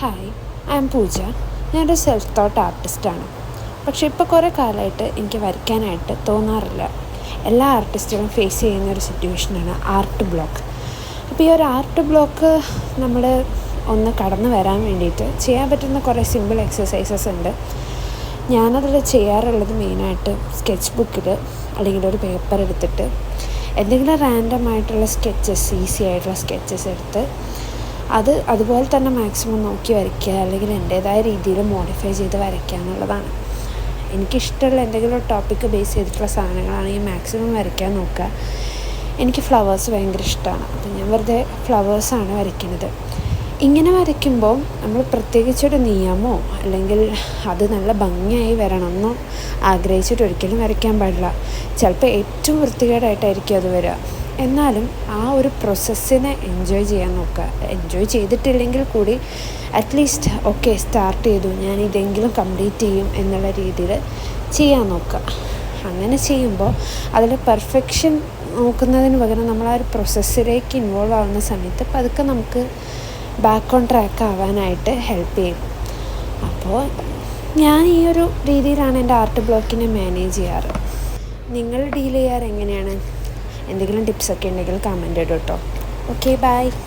Hi, I M പൂജ. ഞാനൊരു self thought ആർട്ടിസ്റ്റാണ്. പക്ഷേ ഇപ്പോൾ കുറേ കാലമായിട്ട് എനിക്ക് വരയ്ക്കാനായിട്ട് തോന്നാറില്ല. എല്ലാ ആർട്ടിസ്റ്റുകളും ഫേസ് ചെയ്യുന്ന ഒരു സിറ്റുവേഷനാണ് ആർട്ട് ബ്ലോക്ക്. അപ്പോൾ ഈ ഒരു ആർട്ട് ബ്ലോക്ക് നമ്മൾ ഒന്ന് കടന്നു വരാൻ വേണ്ടിയിട്ട് ചെയ്യാൻ പറ്റുന്ന കുറേ സിമ്പിൾ എക്സസൈസസ് ഉണ്ട്. ഞാനതിൽ ചെയ്യാറുള്ളത് മെയിനായിട്ട് സ്കെച്ച് ബുക്കിൽ അല്ലെങ്കിൽ ഒരു പേപ്പർ എടുത്തിട്ട് എന്തെങ്കിലും റാൻഡമായിട്ടുള്ള സ്കെച്ചസ്, ഈസി ആയിട്ടുള്ള സ്കെച്ചസ് എടുത്ത് അതുപോലെ തന്നെ മാക്സിമം നോക്കി വരയ്ക്കുക, അല്ലെങ്കിൽ എൻ്റേതായ രീതിയിൽ മോഡിഫൈ ചെയ്ത് വരയ്ക്കുക എന്നുള്ളതാണ്. എനിക്കിഷ്ടമുള്ള എന്തെങ്കിലും ഒരു ടോപ്പിക്ക് ബേസ് ചെയ്തിട്ടുള്ള സാധനങ്ങളാണെങ്കിൽ മാക്സിമം വരയ്ക്കാൻ നോക്കുക. എനിക്ക് ഫ്ലവേഴ്സ് ഭയങ്കര ഇഷ്ടമാണ്. അപ്പം ഞാൻ വെറുതെ ഫ്ലവേഴ്സാണ് വരയ്ക്കുന്നത്. ഇങ്ങനെ വരയ്ക്കുമ്പോൾ നമ്മൾ പ്രത്യേകിച്ചൊരു നിയമമോ അല്ലെങ്കിൽ അത് നല്ല ഭംഗിയായി വരണമെന്നോ ആഗ്രഹിച്ചിട്ട് ഒരിക്കലും വരയ്ക്കാൻ പാടില്ല. ചിലപ്പോൾ ഏറ്റവും വൃത്തികേടായിട്ടായിരിക്കും അത് വരിക. എന്നാലും ആ ഒരു പ്രോസസ്സിനെ എൻജോയ് ചെയ്യാൻ നോക്കുക. എൻജോയ് ചെയ്തിട്ടില്ലെങ്കിൽ കൂടി അറ്റ്ലീസ്റ്റ് ഓക്കെ, സ്റ്റാർട്ട് ചെയ്തു, ഞാൻ ഇതെങ്കിലും കംപ്ലീറ്റ് ചെയ്യും എന്നുള്ള രീതിയിൽ ചെയ്യാൻ നോക്കുക. അങ്ങനെ ചെയ്യുമ്പോൾ അതിൽ പെർഫെക്ഷൻ നോക്കുന്നതിന് പകരം നമ്മൾ ആ ഒരു പ്രോസസ്സിലേക്ക് ഇൻവോൾവ് ആവുന്ന സമയത്ത് പതുക്കെ നമുക്ക് ബാക്ക് ഓൺ ട്രാക്ക് ആവാനായിട്ട് ഹെൽപ്പ് ചെയ്യും. അപ്പോൾ ഞാൻ ഈ ഒരു രീതിയിലാണ് എൻ്റെ ആർട്ട് ബ്ലോക്കിനെ മാനേജ് ചെയ്യാറ്. നിങ്ങൾ ഡീൽ ചെയ്യാറ് എങ്ങനെയാണ്? എന്തെങ്കിലും ടിപ്സൊക്കെ ഉണ്ടെങ്കിൽ കമൻറ്റ് ഇടും കേട്ടോ. Okay, by.